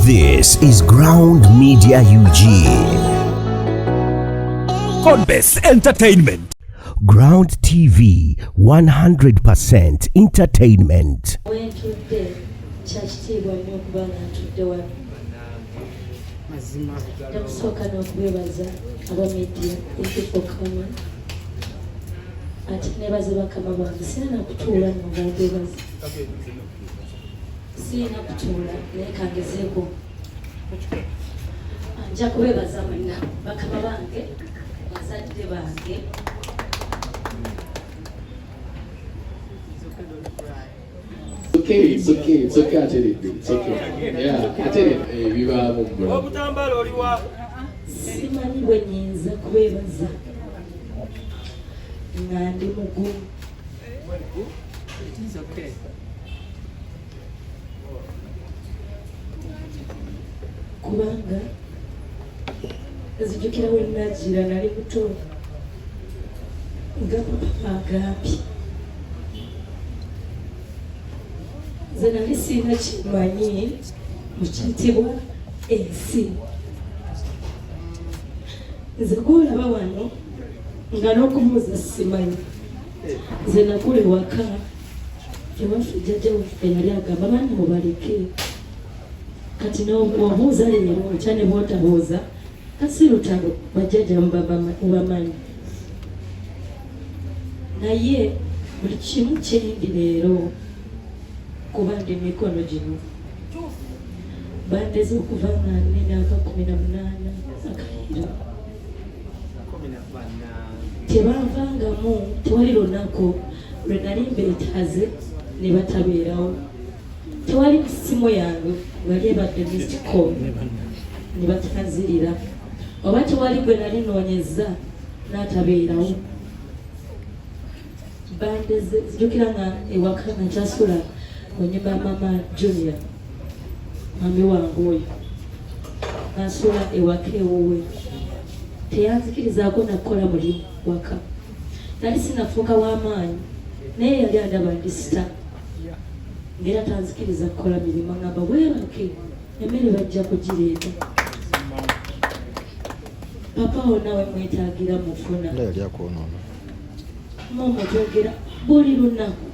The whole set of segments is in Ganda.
This is Ground Media UG. Conbest Entertainment. Ground TV, 100% entertainment. Sina kutola nekagezeko anja kubebaza mwina bakama bange bazadde bange It's okay, I tell it, it's okay. Yeah, I tell it, we were simanyi bwe nyinza kubebaza nga ndi mugumu. It's okay. Kubanga nzijukira we nagira nali muto nga papa agambye nze nali sirina kimanyi mu kiyitibwa ensi. Nze gwolaba wano nga n'okumuuza simanyi. Nze nakula ewaka ewaffe jjajja waffe yali agamba baana mubaleke kati n'obuuza leero nkya ne bw'otabuuza kasi lutalo bajjajja mubamanyi. Naye buli kimu kyendi leero kuba ndi mikono gino bandeze okuva nga ninaaka 18 akairo tebanvangamu. Tewali lunaku lwe nali mbeetaaze ne batabeerawo. Tewali simu yange wali ebadde missed call ne batanzirira, oba tewali gwe nali noonyeza n'atabeerawo. Bandeze zijjukira nga ewaka nga nkyasula onyumba ya mama Junior, mami wange oyo nasula ewaka ewuwe, teyanzikirizaako nakukola mulimu waka. Nali sinafuuka w'amaanyi naye yali andaba ndi sita ngera tanzikiriza kukola mirimu, ngamba weebake emmere bajja kugireeta. Papa wo nawe mwetaagira mufuna momo twogera buli lunaku.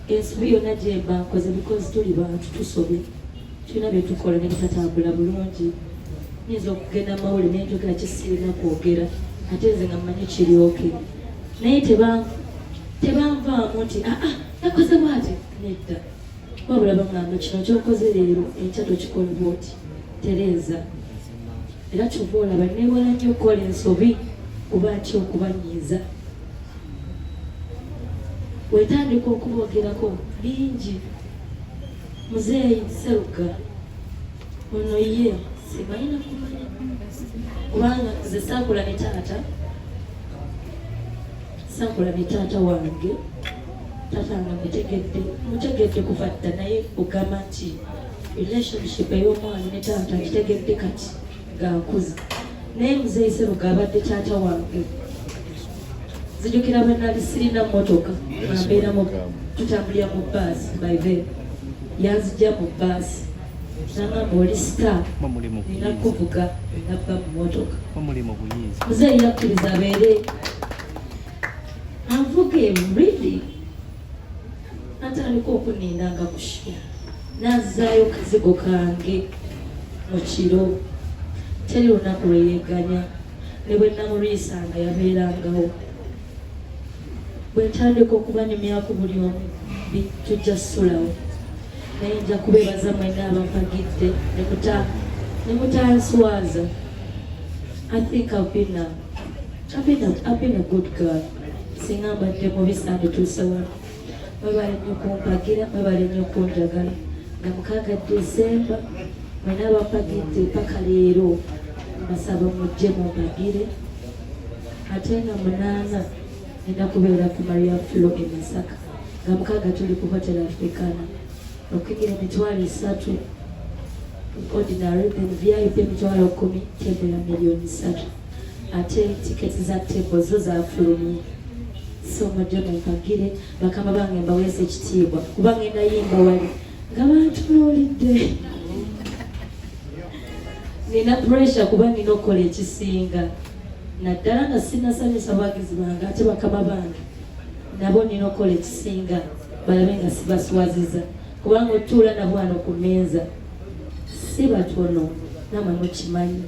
Ensobi yonna gye mba nkoze because tuli bantu tusobye, tulina bye tukola ne tutatambula bulungi. Nyinza okugenda mawule naye njogera kisirina kwogera ate nze nga mmanyi kiryoke, naye tebanvaamu nti nakoze bwati nedda. Wabula bangamba kino kyokoze leero enkya tokikola bwoti tereeza. Era kyova olaba neewala nnyo okukola ensobi kuba nti okubanyiiza. Wetandika okubogerako bingi. Muzeeyi Seruga ono ye simanyi nakumanya kubanga nze saakula ne taata wange. Taata wange mutegedde kuva dda, naye ogamba nti relationship ey'omwana ne taata ngitegedde kati ng'akuze. Naye muzeeyi Seruga abadde taata wange. Zijjukira bwe nali sirina mmotoka nga mbeera tutambulira mu bbaasi by yanzijja mu bbaasi n'agamba oli sita nina kuvuga nabba mu mmotoka. Muzeeyi yakkiriza abeere anvuga emulidi natandika okuninda nga kusha n'azzaayo kazigo kange mu kiro. Teri lunaku lwe yeeganya ne bwe namulwisanga yabeerangawo. Bwe ntandika okubanyumyako buli omu tujja ssulawo, naye nja kubeebaza mwenna abampagidde ne mutanswaza. I think I've been a good girl. Singa mbadde mubi sandituuse wano. Mwebale nnyo kumpagira, mwebale nnyo kunjagala. Nga 6 December mwenna abampagidde paka leero mbasaba mujje mumpagire. Ate nga 8 nina kubeera ku Maria Flow e Mesach, nga 6 tuli ku Hotel Africana. Okugira $3 ordinary, then VIP $10, tembera $3,000,000. Ate tiketi za table zo zaafulumye. So mujje mumpagire bakama bange mbaweesa ekitiibwa kuba ngenda yimba wali nga bantunuulidde. nina pressure kuba nina okukola ekisinga naddala nga sinasanyusa abagizi bange ate bakama bange nabo nina okukola ekisinga balabe nga sibaswaziza kubanga otuula nabo wano ku mmeeza si batono namwe mukimanyi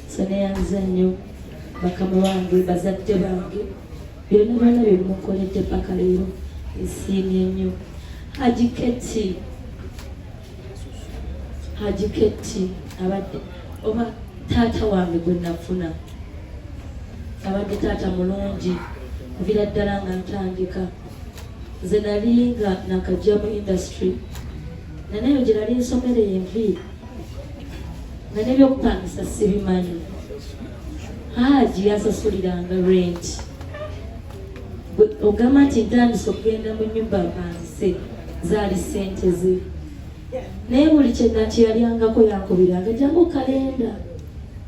so neyanza nnyo bakama bange bazadde bange byonna byonna bye bimukoledde paka leero esiimye nnyo Hajiketi abadde oba taata wange gwe nafuna abadde taata mulungi vira ddala nga ntandika nze nali nga nakajja mu industry naneyo gye nali nsomera enviiri nga n'ebyokupangisa sibimanyi Haji yasasuliranga rent ogamba nti ntandise okugenda mu nnyumba apangise zaali ssente ze naye buli kyenakiyalyangako yankubiranga jangu kalenda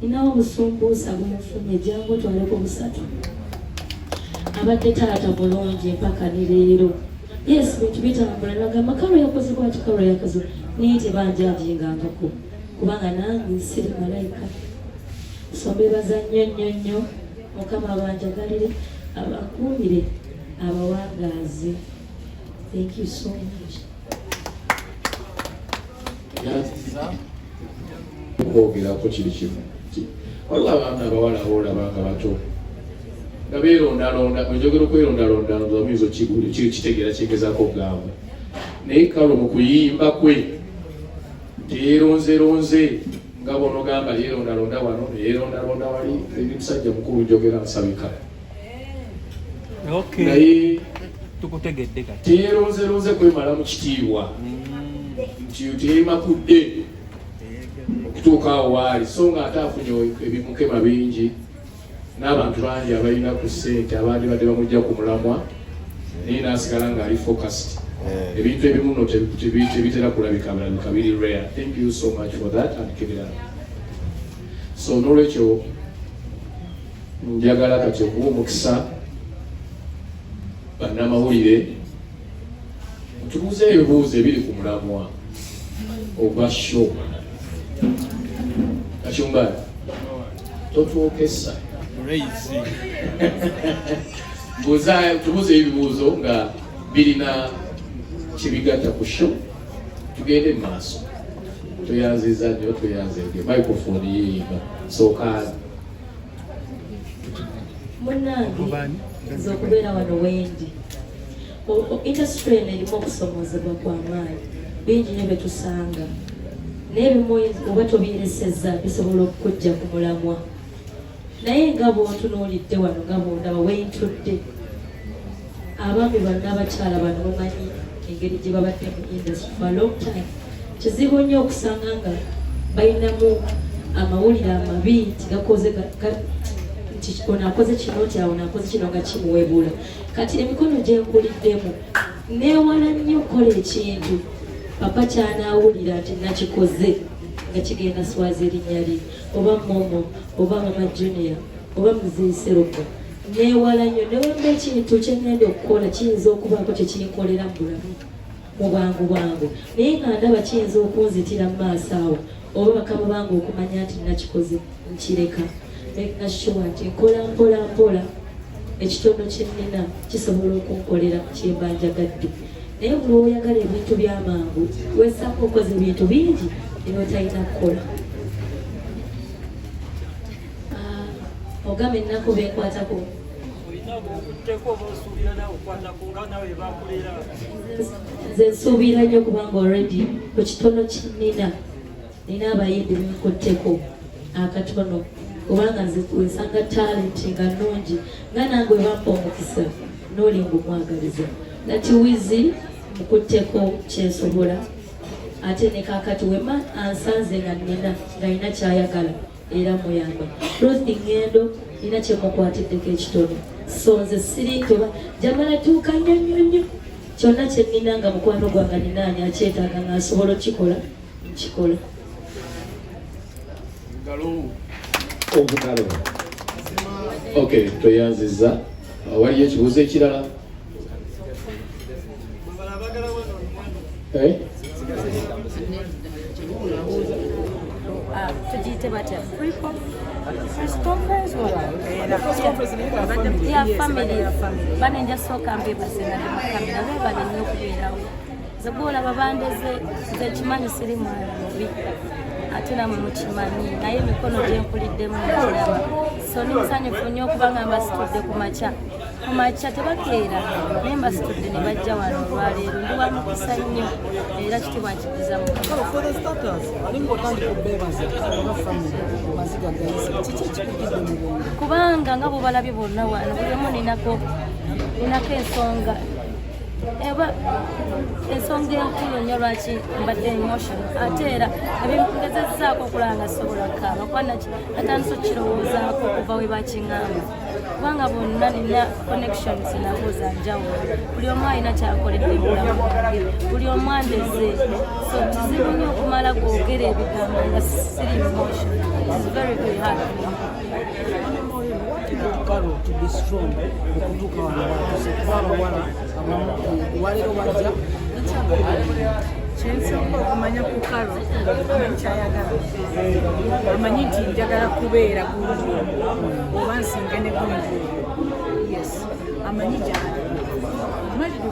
ninawo obusumbuusa bumufunye jangu otwaleko busatu abadde taata mulungi empaka ne leero yes bintu bitambula nagamba kalo yakoze bwati kalo yakoze naye tebanjajingangako kubanga nange siri malayika sombebaza nnyo mukama abanjagalire abakuumire abawangaazi. Thank you so much. Okwogeraku kiri kimu waliwo abaana abawala boolabanga bato nga beerondalonda enjogera okwerondalonda nzamizo kitegeera kyegezaako ogambwe naye kalo mu kuyimba kwe teyeronzeronze nga bono gamba yeerondalonda wano neyeerondalonda wali eri musajja mukulu njogera nsabika naye tukutegedde kati teyeronzeronze kwemala mu kitiibwa nti teyemakudde okutuuka awo waali so nga ate afunye ebimukema bingi n'abantu bangi abalina ku ssente abandi badde bamujja ku mulamwa naye n'asigala ng'ali focused ebintu ebimu no tebitera kulabika balabika biri rare. Thank you so much for that and keep it up. So n'olwekyo njagala kati okuwa omukisa bannamawulire tubuuze ebibuuzo ebiri ku mulamwa oba show Kachumba totwokesa tubuuze ebibuuzo nga birina kibigatta ku show tugende mu maaso tweyanziza nnyo tweyanzenge microphone yeyinga sookaani munnange nze okubeera wano wendi industry eno erimu okusomozebwa kw'amaanyi bingi ne betusanga n'ebimu oba tobyeresezza bisobola okukujja ku mulamwa naye nga bw'ontunuulidde wano nga bw'ondaba weentudde abaami banna abakyala bano bamanyi engeri gye babadde mu industry for a long time kizibu nnyo okusanga nga balinamu amawulire amabi nti gakoze nti ono akoze kino nti awo naakoze kino nga kimuwebula kati emikono gye nkuliddemu neewala nnyo okukola ekintu papa kyanaawulira nti nakikoze nga kigenda swaza erinnya lye oba momo oba mama junior oba muzeeserogo neewala nnyo newemba ekintu kyengenda okukola kiyinza okubaako kyekinkolera mu bulamu mu bwangu bwangu naye nga ndaba kiyinza okunzitira mu maaso awo oba bakama bange okumanya nti nakikoze nkireka nashuwa nti nkola mpola ekitono kyenina kisobola okunkolera kyembanjagadde naye buli oyagala ebintu byamangu wesanga okoze ebintu bingi era otalina kukola ogamba ennaku benkwatako nze nsuubira nnyo kubanga already ku kitono kyenina nina abayimbi benkutteko akatono kubanga nze wesanga talenti nga nnungi nga nange webampa omukisa n'olinga omwagaliza nati wizi mukutteko kyensobola ate ne kakati wema ansanze nga nina ng'alina kyayagala era muyamba Ruth Ngendo nina kyemukwatiddeko ekitono so nze siri ntoba jamala tuuka nnyo kyonna kyenina nga mukwano gwange ninaani akyetaaga nga asobola okikola nkikola obugalo okay tweyanziza waliyo ekibuuzo ekirala tugize bakiyite batya press conference family bane njasooka mbebase nga ndi mukamera beebale nnyo okubeerawo ze gwolaba bandeze nze kimanyi siri mwana mubi ate namwe mukimanyi naye emikono gyenkuliddemu mukiraba so nimusanyufu nnyo okubanga mbasitudde ku makya tebakeera naye mbasitudde ne bajja wano olwaleero ndi wa mukisa nnyo era kitibwa nkigiza mu kubanga nga bubalabye bonna wano buli omu ninako ensonga ensonga enkulu nnyo lwaki mbadde emotion ate era ebingezezaako okulaba nga sobola kaaba kwanaki atandise okukirowoozaako okuva we bakiŋŋamba kubanga bonna nina connections nabo zanjawulo buli omu alina kyakoledde mulamu bwange buli omu andeze so kizibu nnyo okumala googera ebigambo nga siri emotion. It's very very hard Carol to be strong okutuuka wano walero wajja kyensinga okumanya ku Carol kyayagala amanyi nti njagala kubeera gunju oba nsinge ne gunju yes amanyi gyali malirivu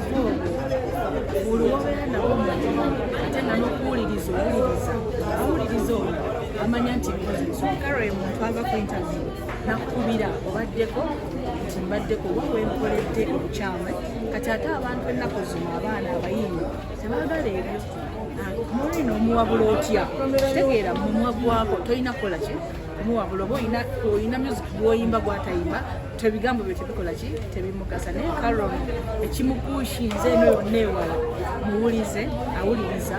buli wobeera nabo omulimu ate nanokuwuliriza owuliriza oyo amanya nti Carol muntu ava ku interview nakubira obaddeko nti mbaddeko oba wenkoledde obukyamu kati ate abantu ennaku zino abaana abayimbi tebaagala ebyo mulina omuwabula otya kitegeera mumwa gwako tolina kukola ki omuwabula oba olina music gwoyimba gwatayimba tebigambo byo tebikola ki tebimugasa naye Carol ekimukushinze eno yonna ewala muwulize awuliriza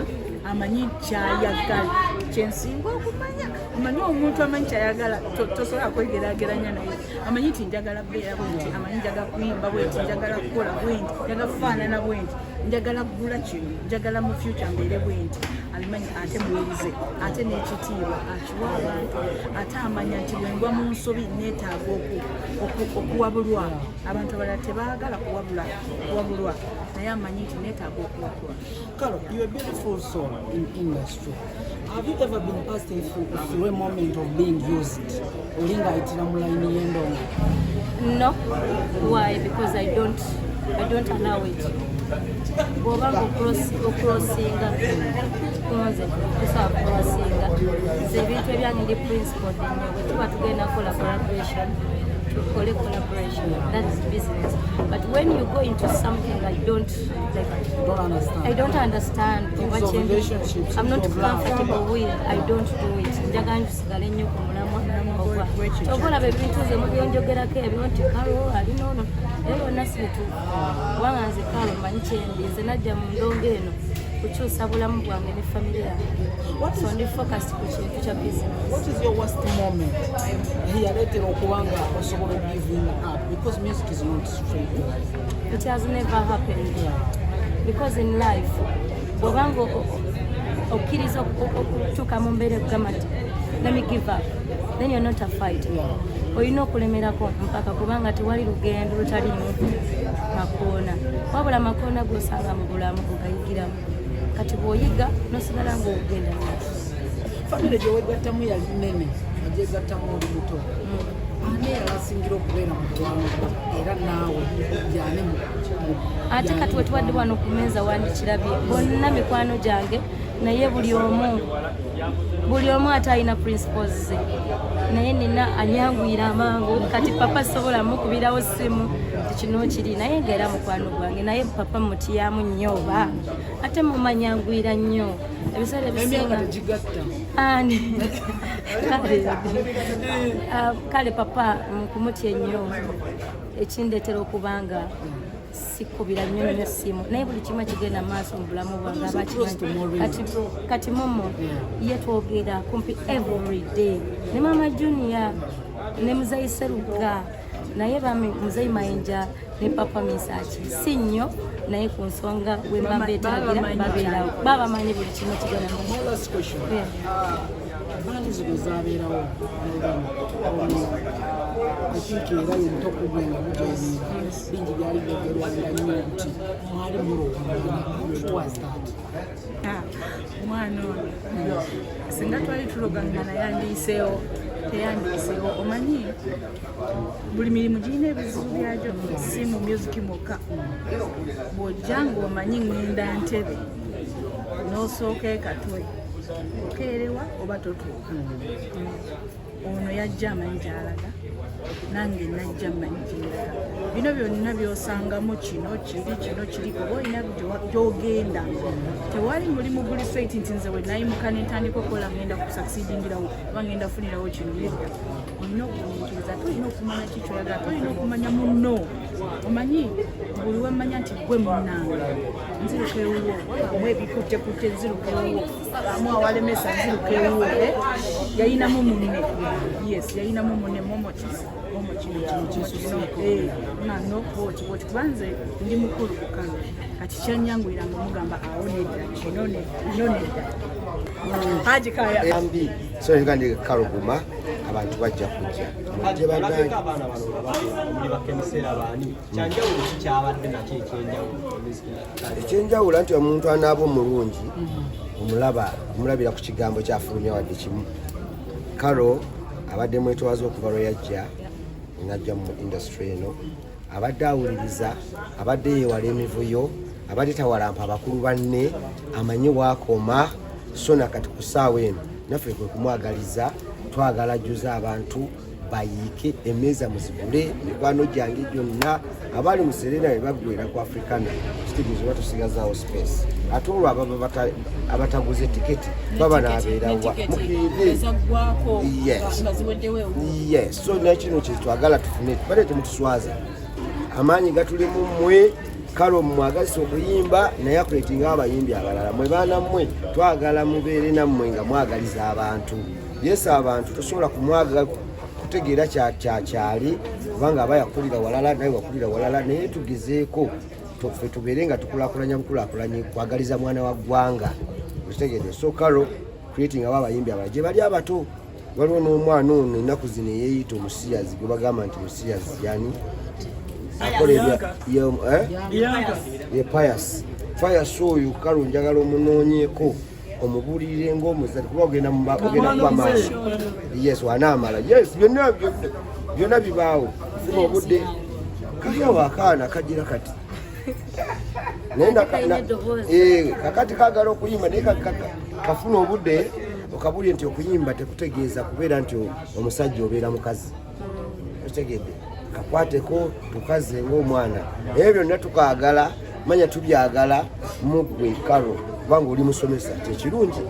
amanyi kyayagala kyensinga okumanya amanyi omuntu amanyi kyayagala tosobola kwegeraageranya naye amanyi nti njagala kubeera bwenti amanyi njagala kuyimba bwenti njagala kukola bwenti njagala kufaanana bwenti njagala kugula kino njagala mu future mbeere bwenti abimanyi ate muwulize ate n'ekitiibwa akiwa abantu ate amanya nti bwengwa mu nsobi neetaaga okuwabulwa abantu abalala tebaagala kuwabulwa naye amanyi nti neetaaga okuwabulwa. Carol, you're a beautiful soul in industry. Have you ever been passed through a moment of being used? Olinga itira mulaini y'endongo? No. Why? Because I don't allow it. Bwobanga okulosinga kunze kusaba kulosinga nze ebintu ebyange ndi principle nnyo bwe tuba tugenda kola collaboration tukole collaboration, that is business. But when you go into something I don't understand or I'm not comfortable with, I don't do it. Njagala nsigale nnyo ku mulamwa okolaba ebintu ze mubyonjogerako ebyo nti Carol alina ono era yonna situufu kubanga nze Carol manyi kyendi nze najja mu ndongo eno kukyusa bulamu bwange ne family yange so ndi focused ku kintu kya business. What is your worst moment yaleetera okubanga osobola giving up because music is not straight? It has never happened because in life bwobanga okkiriza okutuuka mu mbeera ekugamba nti let me give up, then you're not a fighter. Olina okulemerako mpaka kubanga tewali lugendo lutalimu makoona wabula makoona gosanga mu bulamu gogayigiramu kati bw'oyiga nosigala ng'ogenda famire gyewegattamu yali nene agyegattamu oli buto ani yalasingira okubeera mukwano era naawe gyane mu ate kati wetuwadde wano ku meeza wandikirabye bonna mikwano gyange naye buli omu ate alina principles ze naye nina anyanguyira amangu kati papa sobola mukubirawo simu kino kiri naye ngaera mukwano gwange naye papa mutyamu nnyo oba ate mumanyanguyira nnyo ebiseera ebisinga ani kale papa mukumutya ennyo ekindeetera okubanga sikubira nnyo nnyo simu naye buli kimu kigenda maaso mu bulamu bwange abakimanyi kati momo ye twogera kumpi every day ne mama junior ne muzayi seruga naye bami muzeyi Mayinja ne papa Mesach si nnyo naye ku nsonga bwe mba beetaagira babeerawo babamanyi buli kimu kigenda mu bandi zino zabeerawo ekiki era yinto okugenda mujozi bingi byali byogerwanira nnyo nti mwali mulowooza omwana ono singa twali tulogangana yandiiseewo teyandiiseewo omanyi buli mirimu girina ebizibu byagyo si mu music mwokka bw'ojja ng'omanyi ŋŋenda ntebe n'osooka ekatwe okeerewa oba totuuka ono yajja amanyi gy'alaga nange najja mmanyi gy'eraga bino byonna byosangamu kino kiri oba olina gy'ogenda tewali mulimu guli straight nti nze we nayimuka ne ntandika okukola ngenda kusucceedingirawo oba ngenda funirawo kino nedda olina okugumiikiriza tolina okumanya kikyoyagala tolina okumanya munno omanyi buli wemmanya nti gwe munnange nziruka ewuwo amu ebikuttekutte nziruka ewuwo amu awalemesa nziruka ewuwo yayinamu munne yes yayinamu munne momokisi nano bwoti kubanze ndi mukulu kukalo kati kyanyanguliranga omugamba awo nedda kino nedda haji kaya ambi so ngandi kaluguma abantu bajja kujja mujje baganje abaana bano muri bakemisera bani kyanjawulo kikyabadde nakyo ekyenjawulo nti omuntu anaaba omulungi omulabira ku kigambo kyafulumya wadde kimu kalo abadde mwetwaza okuva lwe yajja najja mu industry eno abadde awuliriza abadde yeewala emivuyo abadde tawalampa abakulu banne amanyi waakoma so nakati ku ssaawa eno naffe kwe kumwagaliza twagala ajjuza abantu bayiike emmeeza muzigule mikwano gyange gyonna abali mu Serena ne baggwera ku Africana kitegeeza batusigazaawo space ate olwo abataguze tiketi baba naabeerawa mukiide yes so nekino kyetwagala tufune bale temutuswaza amaanyi gatuli mu mmwe kalo mwagazisa okuyimba naye akuleetinga abayimbi abalala mwe baana mmwe twagala mubeere nammwe nga mwagaliza abantu yesu abantu tosobola kumwaga kutegeera kyakyali kubanga aba yakulira walala naye wakulira walala naye tugezeeko ffe tubeere nga tukulakulanya bukulakulanye kwagaliza mwana wa ggwanga okitegeere so kalo creating aba abayimbi abalala gye bali abato waliwo n'omwana ono ennaku zino eyeeyita omusiyazi gwe bagamba nti musiyazi yani pius oyo kalo njagala omunoonyeeko omubulirire ng'omuzadde kuba ogenda kuba maaso yes wanaamala yes byonna bibaawo funa obudde kaliawo akaana kagira kati kakati kagala okuyimba naye kafuna obudde okabulye nti okuyimba tekutegeeza kubeera nti omusajja obeera mukazi okitegedde kakwateko tukaze ng'omwana ebyo byonna tukaagala manya tubyagala mugwe kalo kubanga oli musomesa tekirungi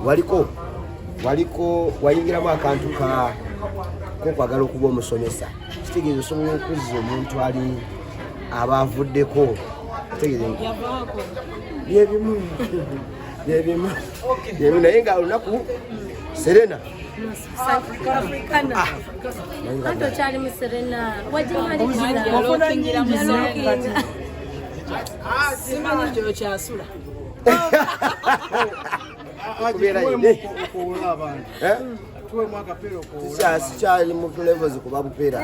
waliko wayingiramu akantu kokwagala okuba omusomesa kitegeeza osobola okuzza omuntu ali abaavuddeko byebimu naye nga olunaku Serena Anto chali mu Serena simanyi kyo kyasula sikyali mu levels kuba bupeera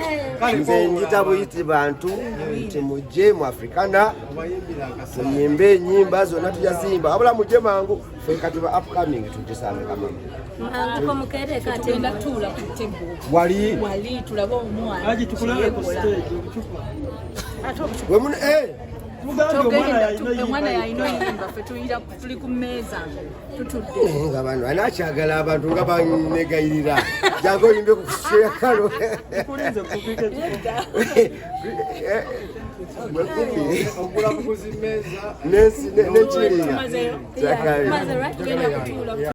nze njita buyiti bantu nti mujje mu Africana tuyimbe enyimba zonna tujazimba wabula mujje mangu ffe kati ba upcoming tugisambe kamama wali tulaba omwana omwana yalina oyimba ffe tuli ku mmeeza tutudde nga bano anakyagala abantu nga banegayirira jangu oyimbe ku kuseera kalo nekiriira